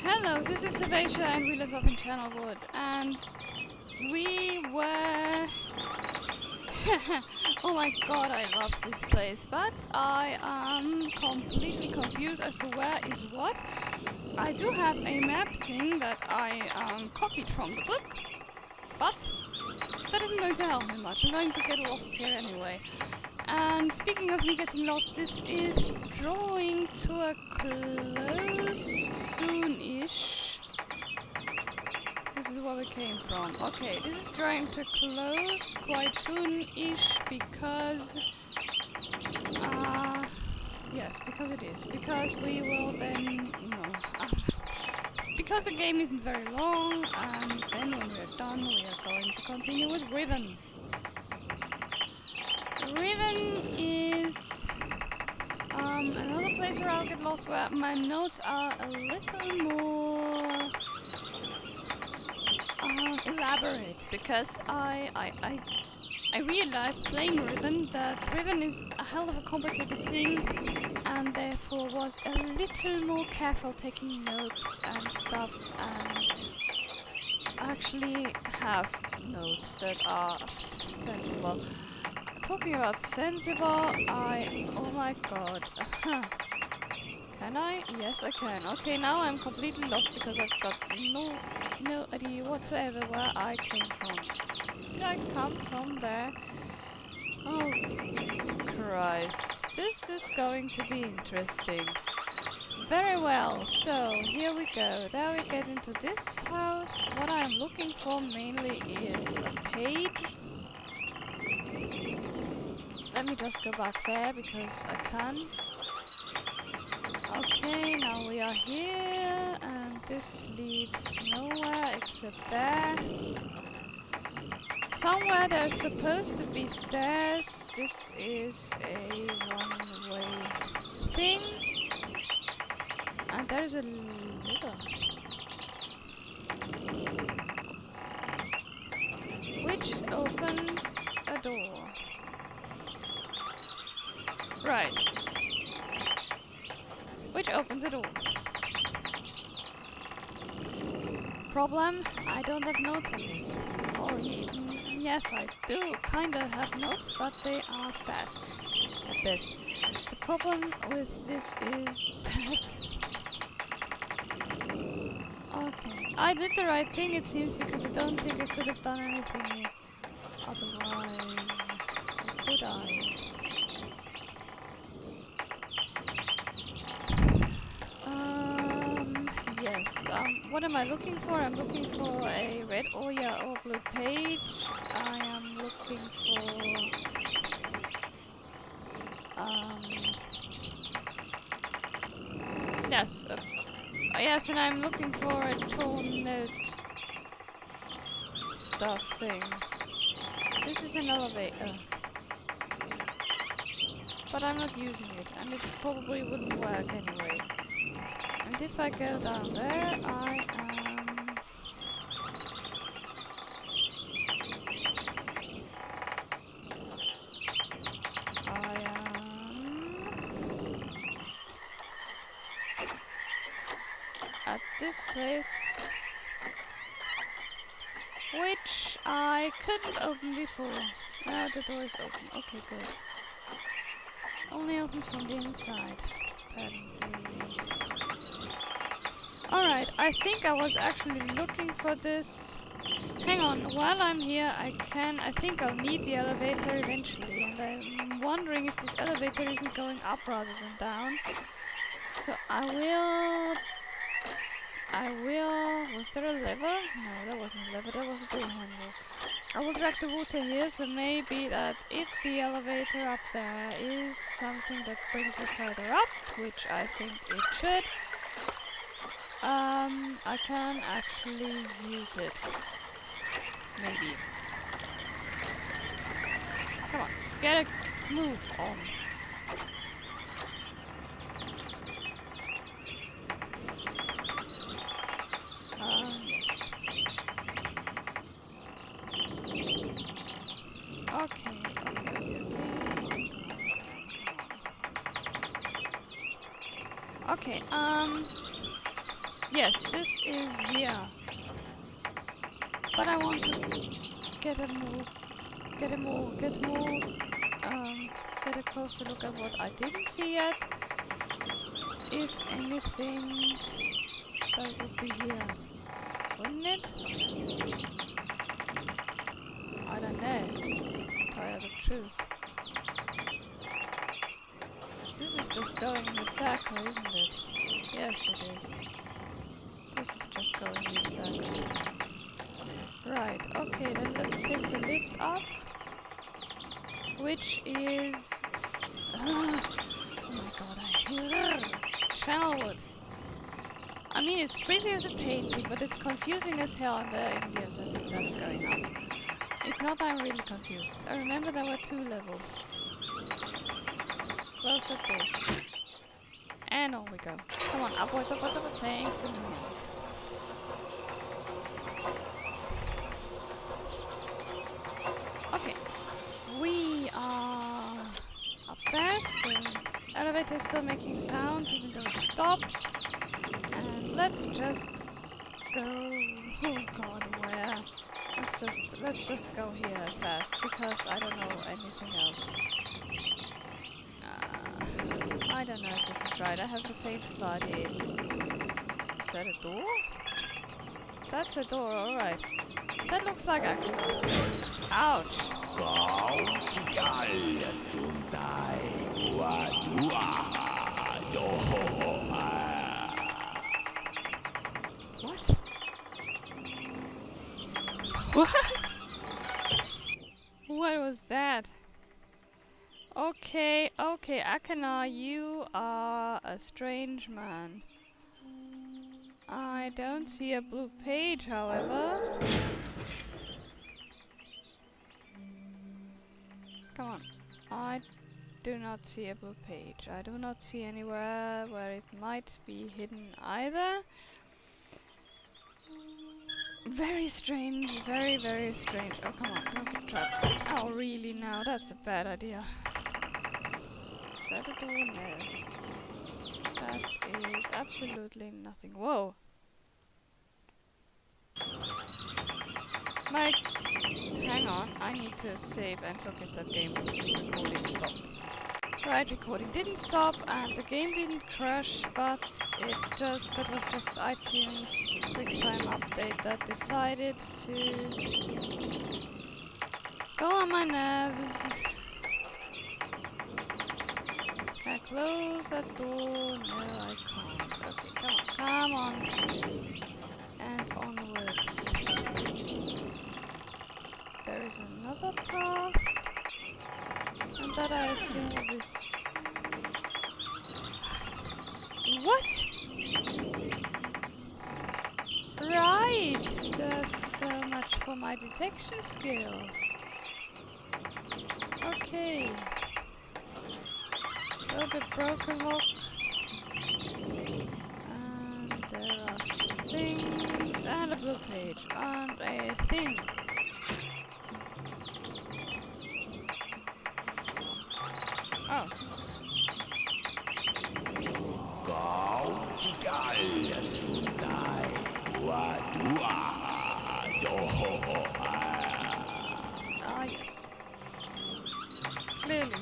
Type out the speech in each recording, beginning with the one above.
Hello, this is Savasia and we live up in Channelwood and we were... Oh my god, I love this place, but I am completely confused as to where is what. I do have a map thing that I copied from the book, but that isn't going to help me much. I'm going to get lost here anyway. And speaking of me getting lost, this is drawing to a close soon-ish. This is where we came from. Okay, this is drawing to a close quite soon-ish because... yes, because it is. Because we will then... no. Because the game isn't very long, and then when we're done, we are going to continue with Riven. Riven is another place where I'll get lost, where my notes are a little more elaborate, because I realized playing Riven that Riven is a hell of a complicated thing, and therefore was a little more careful taking notes and stuff, and actually have notes that are sensible. Talking about sensible, oh my god. Can I? Yes, I can. Okay, now I'm completely lost because I've got no idea whatsoever where I came from. Did I come from there? Oh, Christ. This is going to be interesting. Very well, so here we go. There we get into this house. What I'm looking for mainly is a page. Let me just go back there because I can. Okay, now we are here and this leads nowhere except there. Somewhere there's supposed to be stairs. This is a one-way thing. And there's a lever, which opens a door. Right. Which opens a door. Problem? I don't have notes on this. Or yes, I do kinda have notes, but they are sparse at best. The problem with this is that... Okay. I did the right thing, it seems, because I don't think I could have done anything here. Otherwise... Or could I? Yes, what am I looking for? I'm looking for a red or blue page. I am looking for yes, and I'm looking for a torn note stuff thing. This is an elevator, but I'm not using it, and it probably wouldn't work anyway. And if I go down there, I am... at this place, which I couldn't open before. Now the door is open. Okay, good. Only opens from the inside, apparently. Alright, I think I was actually looking for this. Hang on, while I'm here, I think I'll need the elevator eventually, and I'm wondering if this elevator isn't going up rather than down. So I will, was there a lever? No, that wasn't a lever, that was a door handle. I will drag the water here, so maybe that if the elevator up there is something that brings me further up, which I think it should, I can actually use it. Maybe. Come on, get a move on. Yes. Okay. Okay, Yes, this is here. But I want to get a closer look at what I didn't see yet. If anything, that would be here, wouldn't it? I don't know. Tell you the truth. This is just going in a circle, isn't it? Yes, it is. This is just going in a circle. Right, okay, then let's take the lift up. Which is... oh my god, Channelwood. I mean, it's pretty as a painting, but it's confusing as hell on the Indians. I think that's going up. If not, I'm really confused. I remember there were 2 levels. Close that door. And on we go. Come on, upwards, upwards, upwards. Thanks a million. Okay. We are upstairs. The elevator is still making sounds, even though it stopped. And let's just go... oh god, where? Let's just go here first, because I don't know anything else. I don't know if this is right. I have the faintest idea. Is that a door? That's a door, alright. That looks like Akina's place. Ouch! What? What? What was that? Okay, okay, Akana, you are a strange man. I don't see a blue page, however. Come on. I do not see a blue page. I do not see anywhere where it might be hidden either. Very strange, very, very strange. Oh, come on, don't get trapped. Oh, really now? That's a bad idea. Is that a door? No. That is absolutely nothing. Whoa! Like, hang on, I need to save and look if that game recording stopped. Right, recording didn't stop and the game didn't crash, but that was just iTunes QuickTime update that decided to go on my nerves. Can I close that door? No, I can't. Okay, come on. And onwards. There is another path. And that I assume will be what? Right! There's so much for my detection skills. Okay. A little bit broken lock. And there are things. And a blue page. And a thing. Oh. Ah, yes. Clearly.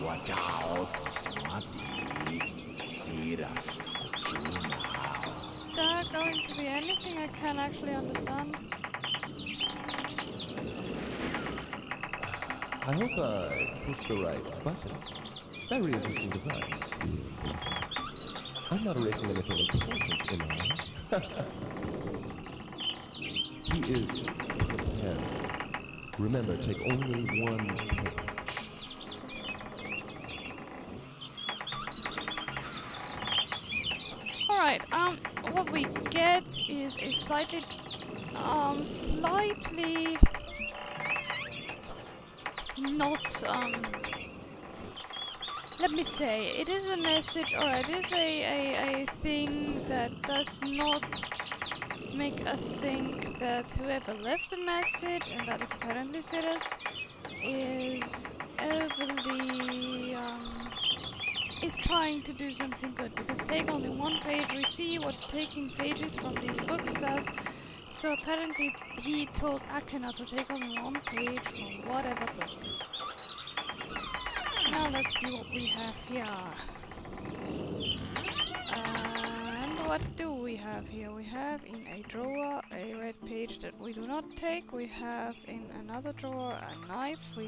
Watch out, Is there going to be anything I can actually understand? I hope I pushed the right button. Very interesting device. I'm not erasing anything important, am I? He is prepared. Remember, take only one page. Alright, what we get is a slightly not, let me say, it is a message, or it is a thing that does not make us think that whoever left the message, and that is apparently Cirrus, is overly, is trying to do something good, because take only one page, we see what taking pages from these books does. So apparently he told Akena to take only one page from whatever book. Now let's see what we have here. And what do we have here? We have in a drawer a red page that we do not take. We have in another drawer a knife. We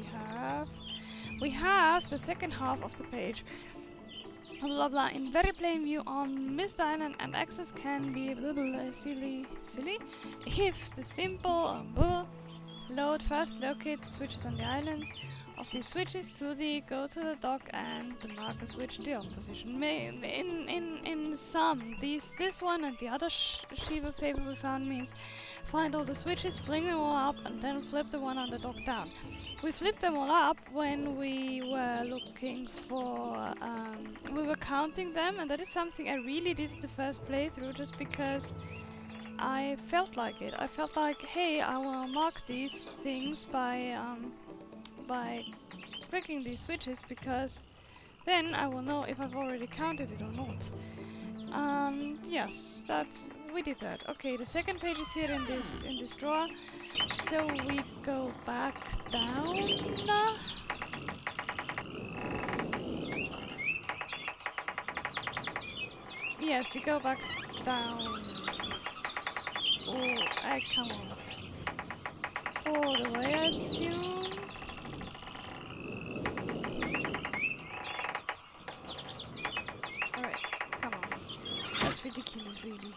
have the second half of the page. Blah blah blah. In very plain view on Myst Island, and access can be blah, blah, silly if the simple load first locate the switches on the island. Of these switches to the go to the dock and the marker switch the off position. In sum, this one and the other Shiva paper we found means find all the switches, fling them all up, and then flip the one on the dock down. We flipped them all up when we were looking for, we were counting them, and that is something I really did the first playthrough just because I felt like it. I felt like, hey, I will mark these things by clicking these switches, because then I will know if I've already counted it or not. And yes, we did that. Okay, the second page is here in this drawer. So we go back down. Yes, we go back down. Oh, come on. All the way, I assume. That's ridiculous, really.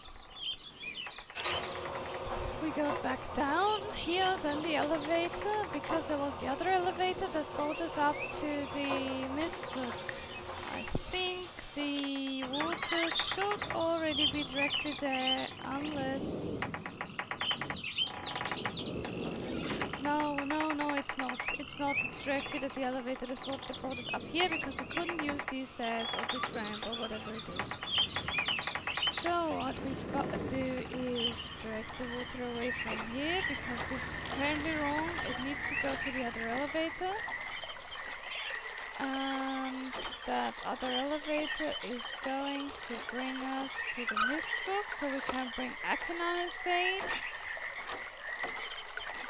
We go back down here, then the elevator, because there was the other elevator that brought us up to the Myst book. I think the water should already be directed there, unless... No, it's not. It's not. It's directed at the elevator that brought us up here, because we couldn't use these stairs or this ramp or whatever it is. So what we've got to do is direct the water away from here, because this is apparently wrong. It needs to go to the other elevator. And that other elevator is going to bring us to the Myst book, so we can bring Akena's page.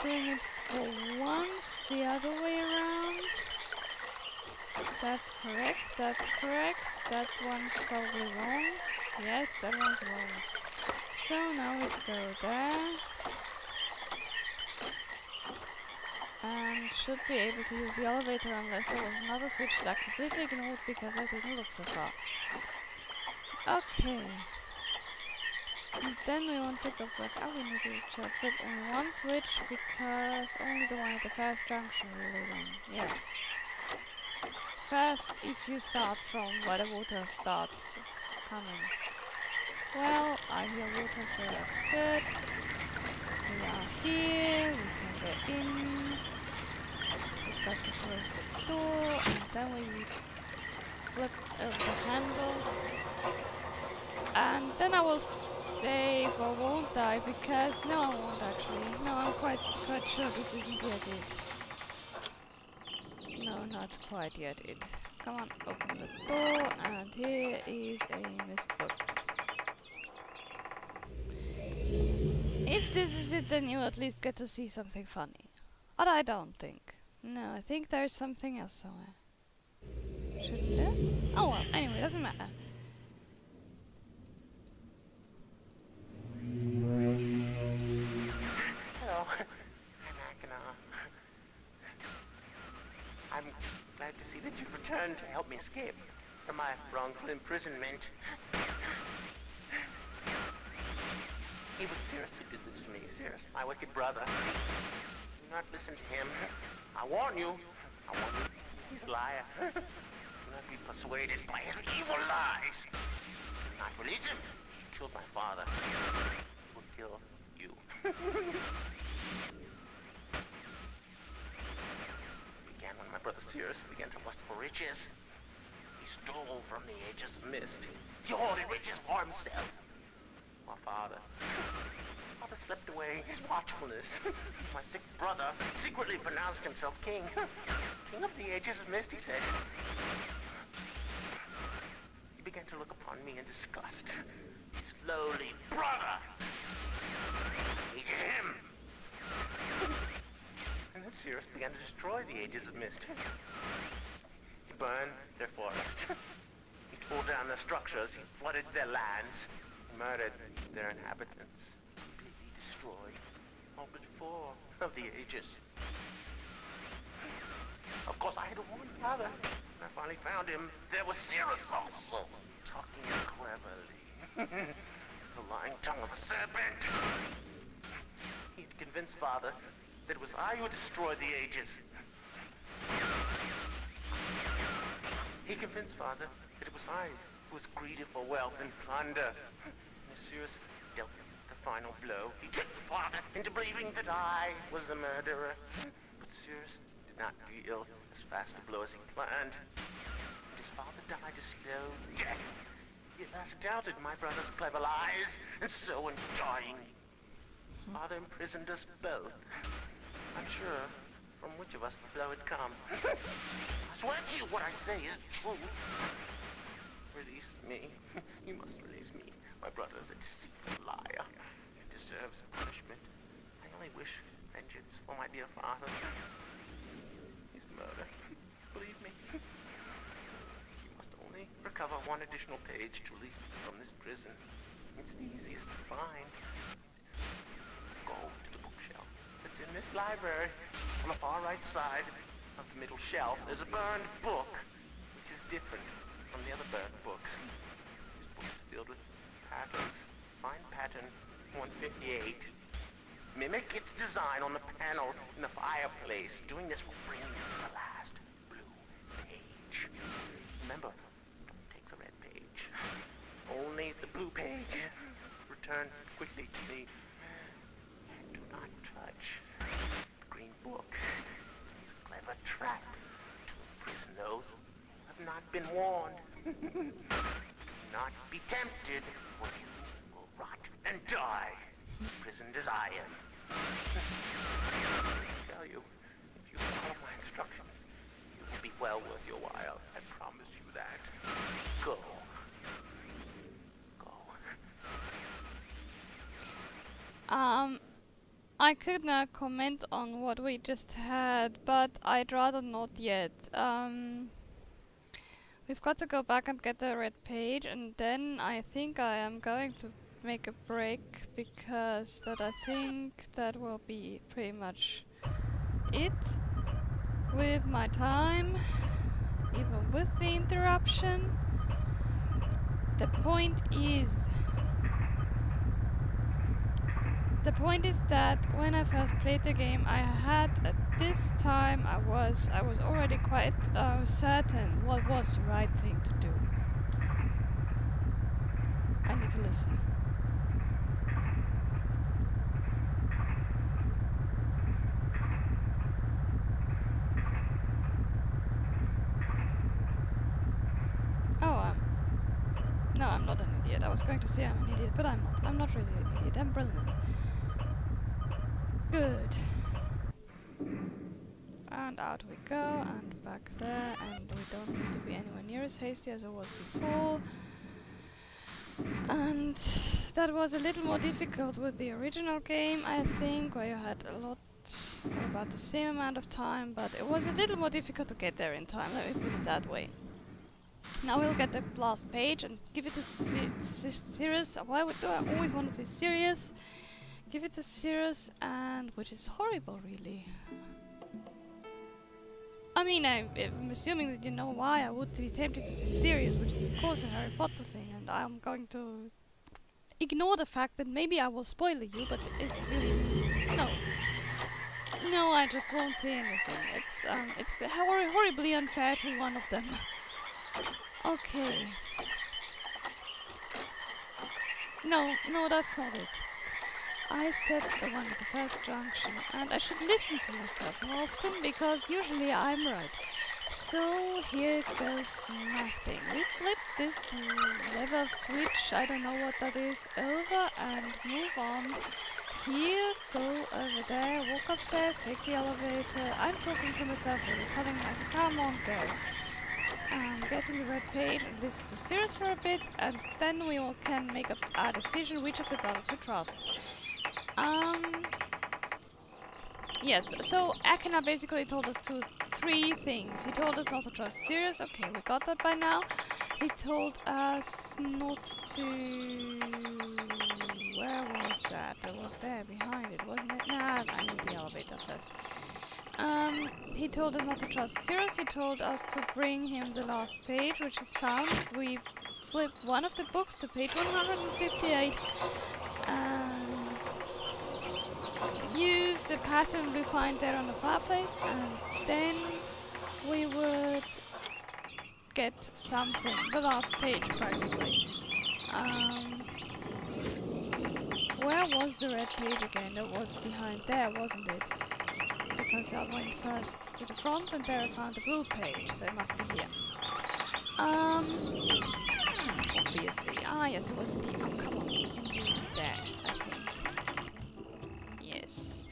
Doing it for once, the other way around. That's correct, that's correct. That one's probably wrong. Yes, that one's wrong. So now we go there. And should be able to use the elevator, unless there was another switch that I completely ignored because I didn't look so far. Okay. And then we want to go back up. We need to flip only one switch, because only the one at the first junction really then. Yes. First, if you start from where the water starts coming. Well, I hear water, so that's good. We are here, we can get in. We've got to close the door, and then we flip over the handle. And then I will save or won't die, because no, I won't actually. No, I'm quite sure this isn't yet it. No, not quite yet it. Come on, open the door, and here is a Myst book. If this is it, then you at least get to see something funny. But I don't think. No, I think there's something else somewhere. Shouldn't there? Oh well, anyway, doesn't matter. Hello, I'm Akena. I'm glad to see that you've returned to help me escape from my wrongful imprisonment. It was Cirrus who did this to me. Cirrus, my wicked brother. Do not listen to him. I warn you. I warn you. He's a liar. Do not be persuaded by his evil lies. Do not release him. He killed my father. He will kill you. Began when my brother Cirrus began to lust for riches. stole from the ages of Myst. He hoarded riches for himself. My father slipped away his watchfulness. My sick brother secretly pronounced himself king. King of the ages of Myst, he said. He began to look upon me in disgust. His lowly brother hated him. And then Cirrus began to destroy the ages of Myst. He burned their forest. He tore down their structures. He flooded their lands. He murdered their inhabitants. Completely destroyed all but 4 of the ages. Of course, I had to warn Father. When I finally found him, there was Cirrus also, talking cleverly. The lying tongue of a serpent. He had convinced Father that it was I who destroyed the ages. He convinced Father that it was I who was greedy for wealth and plunder. And as Cirrus dealt the final blow, he tricked Father into believing that I was the murderer. But Cirrus did not deal as fast a blow as he planned. And his father died a slow death. He at last doubted my brother's clever lies, and so in dying, Father imprisoned us both. Unsure from which of us the blow had come. I swear to you what I say is true. Release me. You must release me. My brother is a deceitful liar. He deserves punishment. I only wish vengeance for my dear father. His murder. Believe me. You must only recover 1 additional page to release me from this prison. It's the easiest to find. Go to the bookshelf that's in this library. On the far right side of the middle shelf, there's a burned book, which is different from the other burned books. This book is filled with patterns. Find pattern 158. Mimic its design on the panel in the fireplace. Doing this will bring you to the last blue page. Remember, don't take the red page. Only the blue page. Return quickly to me. And do not touch the green book. It's a clever trap to imprison those who have not been warned. Do not be tempted, for you will rot and die, imprisoned as I am. I tell you, if you follow my instructions, it will be well worth your while. I promise you that. Go. Go. I could not comment on what we just had, but I'd rather not yet. We've got to go back and get the red page, and then I think I am going to make a break, because I think that will be pretty much it with my time, even with the interruption. The point is that when I first played the game, I had at this time I was already quite certain what was the right thing to do. I need to listen. Oh, no, I'm not an idiot. I was going to say I'm an idiot, but I'm not. I'm not really an idiot. I'm brilliant. Good. And out we go, and back there, and we don't need to be anywhere near as hasty as I was before. And that was a little more difficult with the original game, I think, where you had about the same amount of time, but it was a little more difficult to get there in time, let me put it that way. Now we'll get the last page and give it a serious. Why do I always want to say serious? Give it a serious, and which is horrible, really. I mean, I'm assuming that you know why I would be tempted to say serious, which is of course a Harry Potter thing, and I'm going to ignore the fact that maybe I will spoil you, but it's really no, I just won't say anything. It's horribly unfair to one of them. Okay. No, that's not it. I said the one at the first junction, and I should listen to myself more often, because usually I'm right. So here goes nothing. We flip this lever switch, I don't know what that is, over and move on. Here, go over there, walk upstairs, take the elevator. I'm talking to myself really, telling myself, come on, go. Get in the red page and listen to Sirius for a bit, and then we all can make up a decision which of the brothers we trust. Yes, so Akina basically told us three things. He told us not to trust Sirius, okay, we got that by now. He told us not to... Where was that? It was there behind it, wasn't it? Nah, I need the elevator first. He told us not to trust Sirius. He told us to bring him the last page, which is found. We flip one of the books to page 158 and use the pattern we find there on the fireplace, and then we would get something. The last page, practically. Where was the red page again? That was behind there, wasn't it? Because I went first to the front and there I found the blue page, so it must be here. Obviously. Ah, yes, it was in the... Oh, come on. In there, I think. Yes.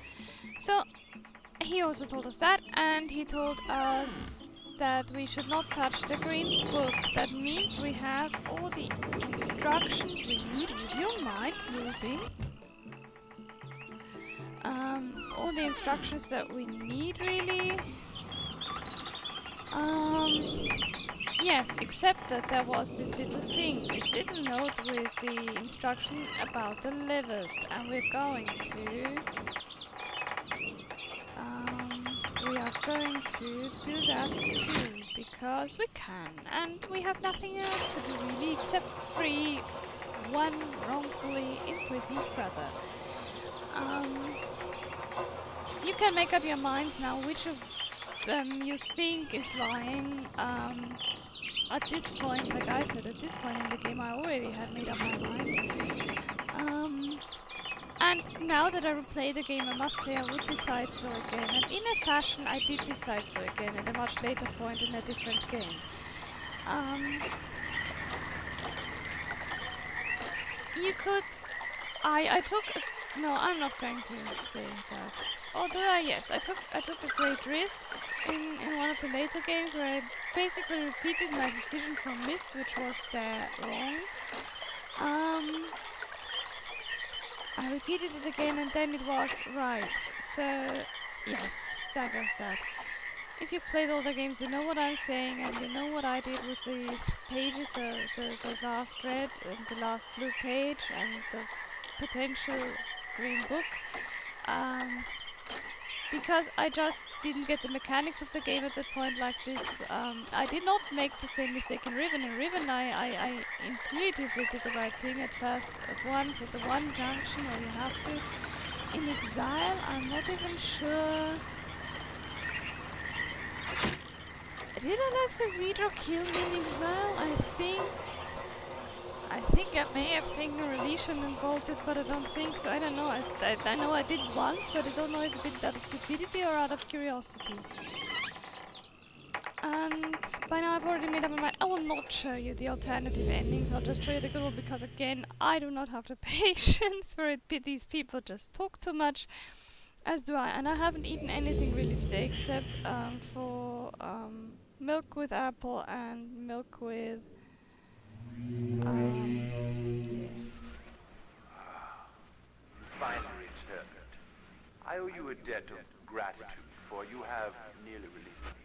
So, he also told us that, and he told us that we should not touch the green book. That means we have all the instructions we need. Would you mind moving? All the instructions that we need, really. Yes, except that there was this little thing, this little note with the instruction about the levers, and we're going to... we are going to do that too, because we can, and we have nothing else to do really, except free one wrongfully imprisoned brother. You can make up your minds now which of them you think is lying. At this point, like I said, at this point in the game I already had made up my mind. And now that I replay the game, I must say I would decide so again. And in a fashion, I did decide so again at a much later point in a different game. You could... I took... No, I'm not going to say that. Or do I? Yes, I took a great risk in one of the later games where I basically repeated my decision from Myst, which was there wrong. I repeated it again and then it was right. So, yes, there goes that. If you've played all the games, you know what I'm saying, and you know what I did with these pages, the last red and the last blue page and the potential green book. Because I just didn't get the mechanics of the game at that point like this. I did not make the same mistake in Riven. In Riven I intuitively did the right thing at first, at once, at the one junction where you have to. In Exile, I'm not even sure... Did I let Savidro kill me in Exile? I think I may have taken a Relishan and bolted, but I don't think so. I don't know. I know I did once, but I don't know if I did it out of stupidity or out of curiosity. And by now I've already made up my mind. I will not show you the alternative endings. I'll just show you the good one because, again, I do not have the patience for it. These people just talk too much, as do I. And I haven't eaten anything really today except for milk with apple and milk with... yeah. Finally returned. I owe you a debt of gratitude, for you have nearly released me.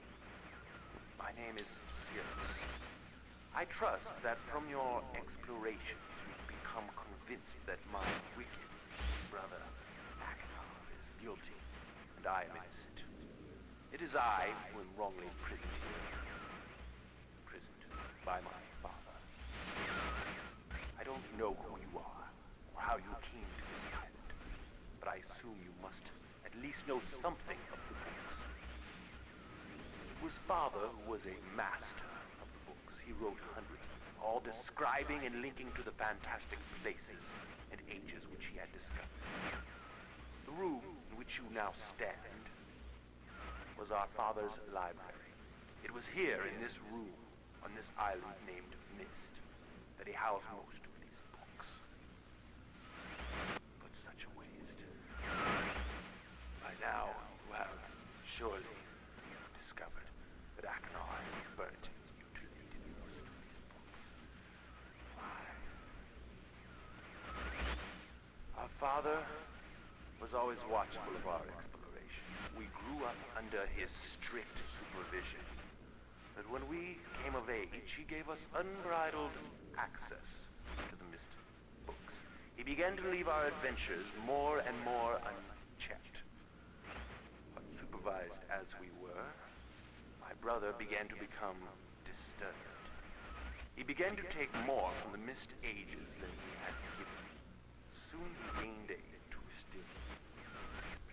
My name is Sirius. I trust that from your explorations you've become convinced that my wicked brother Akhenav is guilty, and I am innocent. It is I who am wrongly imprisoned here. Imprisoned by my father. I don't know who you are, or how you came to this island, but I assume you must at least know something of the books. It was father who was a master of the books. He wrote hundreds, all describing and linking to the fantastic places and ages which he had discovered. The room in which you now stand was our father's library. It was here in this room, on this island named Myst, that he housed most of these books. But such a waste. By now, you have surely discovered that Akhenaten has burnt and mutilated most of these books. Why? Our father was always watchful of our exploration. We grew up under his strict supervision. But when we came of age, he gave us unbridled access to the Myst books. He began to leave our adventures more and more unchecked. But supervised as we were, my brother began to become disturbed. He began to take more from the Myst ages than he had given. Soon he gained a twisted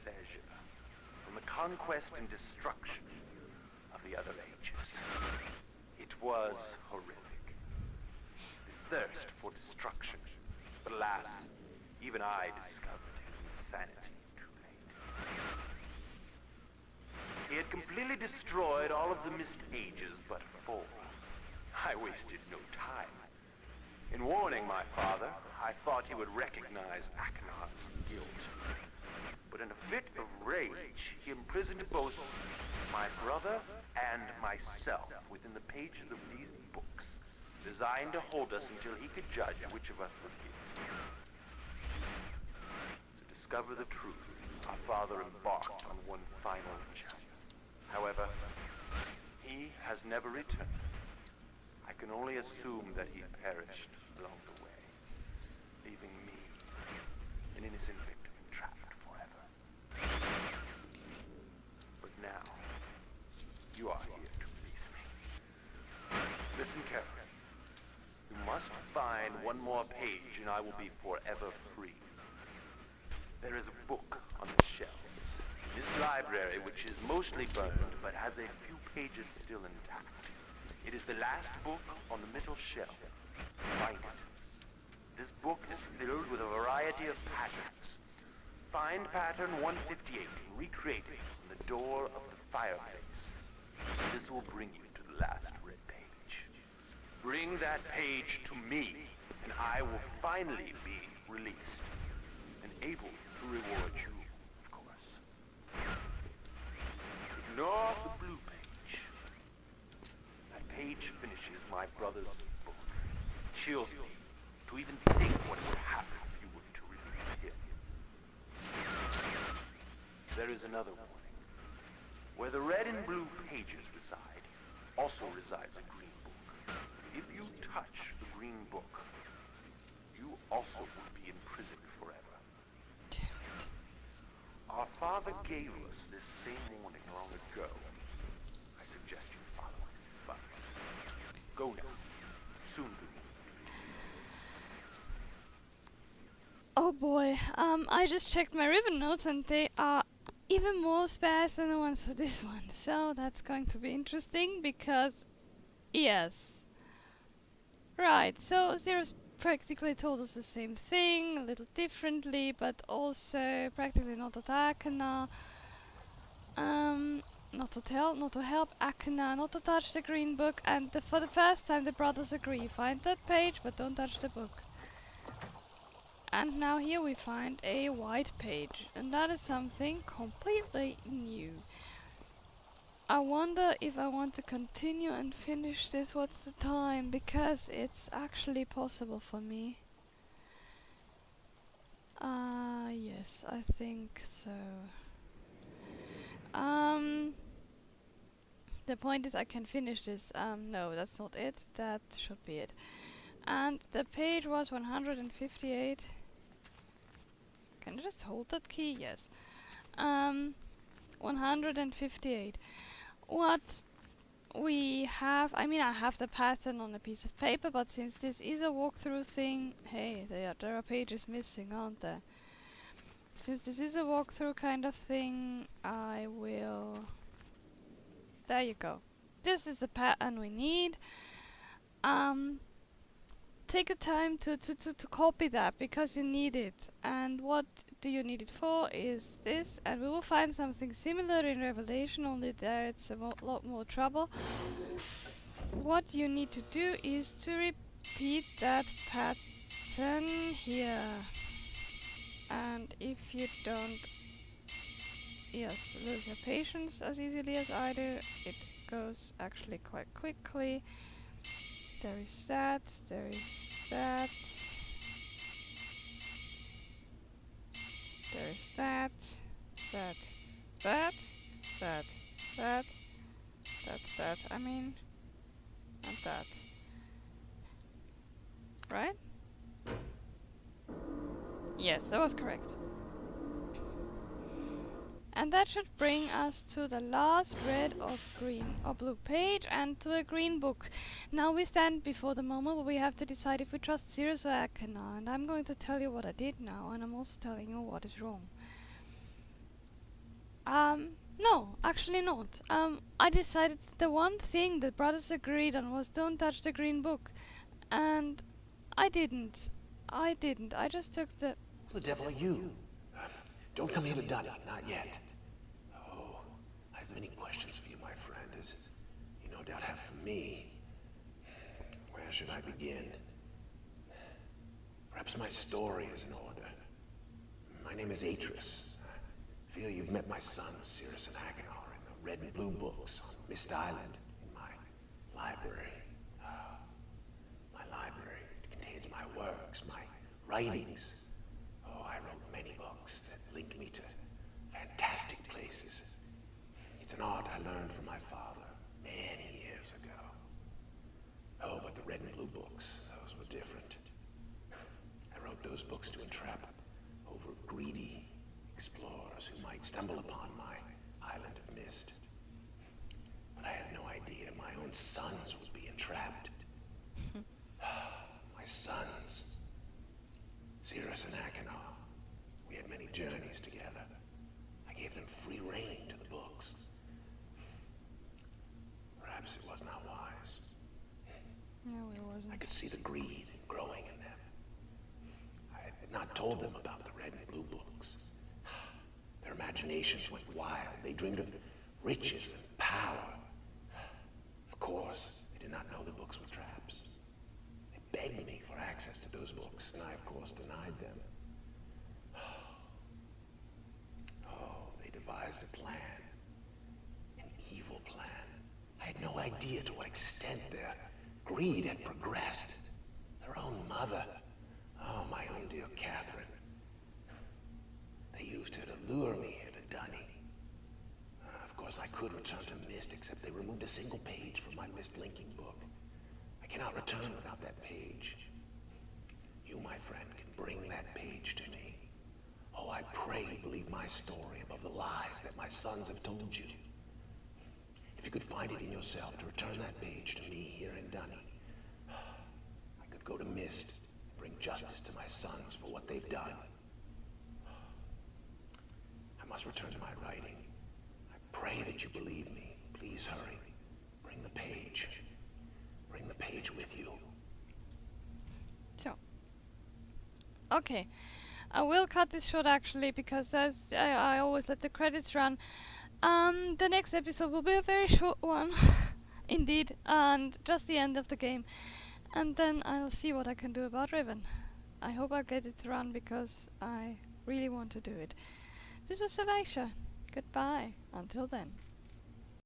pleasure from the conquest and destruction of the other ages. It was horrific. This thirst for destruction. But alas, even I discovered his insanity too late. He had completely destroyed all of the Myst ages but 4. I wasted no time. In warning my father, I thought he would recognize Akhenaten's guilt. But in a fit of rage, he imprisoned both my brother and myself within the pages of these books, designed to hold us until he could judge which of us was guilty. To discover the truth, our father embarked on one final chapter. However, he has never returned. I can only assume that he perished along the way, leaving me, an innocent victim, trapped forever. But now, you are here to release me. Listen carefully. You must find one more page and I will be forever free. There is a book on the shelves. This library, which is mostly burned, but has a few pages still intact. It is the last book on the middle shelf. Find it. This book is filled with a variety of patterns. Find pattern 158 and recreate it on the door of the fireplace. This will bring you to the last red page. Bring that page to me, and I will finally be released, and able to reward you, of course. Ignore the blue page. That page finishes my brother's book. Chills me to even think what would happen if you were to release him. There is another warning. Where the red and blue pages reside, also resides a green book. If you touch the green book, you also will be imprisoned forever. Our father gave us this same warning long ago. I suggest you follow his advice. Go now. Soon be. Oh boy, I just checked my ribbon notes and they are even more sparse than the ones for this one. So that's going to be interesting because, yes. Right, so Zero's practically told us the same thing, a little differently, but also practically not at Akena. Not to help Akena, not to touch the green book, and for the first time the brothers agree. Find that page, but don't touch the book. And now here we find a white page, and that is something completely new. I wonder if I want to continue and finish this. What's the time? Because it's actually possible for me. Yes, I think so. The point is I can finish this. No, that's not it. That should be it. And the page was 158. Can I just hold that key? Yes. 158. What we have, I mean, I have the pattern on a piece of paper, but since this is a walkthrough thing, hey, there are pages missing, aren't there? Since this is a walkthrough kind of thing, I will... There you go. This is the pattern we need. take the time to copy that because you need it. And what do you need it for is this, and we will find something similar in Revelation, only there it's a lot more trouble. What you need to do is to repeat that pattern here. And if you don't lose your patience as easily as I do, it goes actually quite quickly. There is that, there is that, there is that, that, I mean, and that. Right? Yes, that was correct. And that should bring us to the last red or green or blue page and to a green book. Now we stand before the moment where we have to decide if we trust Sirius or Akana, and I'm going to tell you what I did now, and I'm also telling you what is wrong. No, actually not. I decided the one thing the brothers agreed on was don't touch the green book, and I didn't. I just took the... Who the devil are you? Don't come here to Dunny, not yet. Oh, I have many questions for you, my friend, as you no doubt have for me. Where should I begin? Perhaps my story is in order. My name is Atris. I feel you've met my sons, Sirius and Achenar, in the red and blue books on Myst Island, in my library. My library contains my works, my writings. Oh, I wrote many books that linked me to fantastic places. It's an art I learned from my father many years ago. Oh, but the red and blue books, those were different. I wrote those books to entrap over greedy explorers who might stumble upon my island of Myst. But I had no idea my own sons would be entrapped. My sons. Sirius and Achenar. We had many journeys together. I gave them free rein to the books. Perhaps it was not wise. No, it wasn't. I could see the greed growing in them. I had not told them about the red and blue books. Their imaginations went wild. They dreamed of riches and power. Of course, they did not know the books were traps. They begged me for access to those books, and I, of course, denied them. Oh, they devised a plan. An evil plan. I had no idea to what extent their greed had progressed. Their own mother. Oh, my own dear Catherine. They used her to lure me here to Dunny. Of course, I could return to Myst, except they removed a single page from my Myst linking book. I cannot return without that page. You, my friend, can bring that page to me. Oh, I pray you believe my story above the lies that my sons have told you. If you could find it in yourself to return that page to me here in Dunny, I could go to Myst and bring justice to my sons for what they've done. I must return to my writing. I pray that you believe me. Please hurry. Bring the page. Bring the page with you. So, okay, I will cut this short actually because as I always let the credits run. The next episode will be a very short one, indeed, and just the end of the game, and then I'll see what I can do about Riven. I hope I'll get it to run because I really want to do it. This was Savaisha. Goodbye. Until then.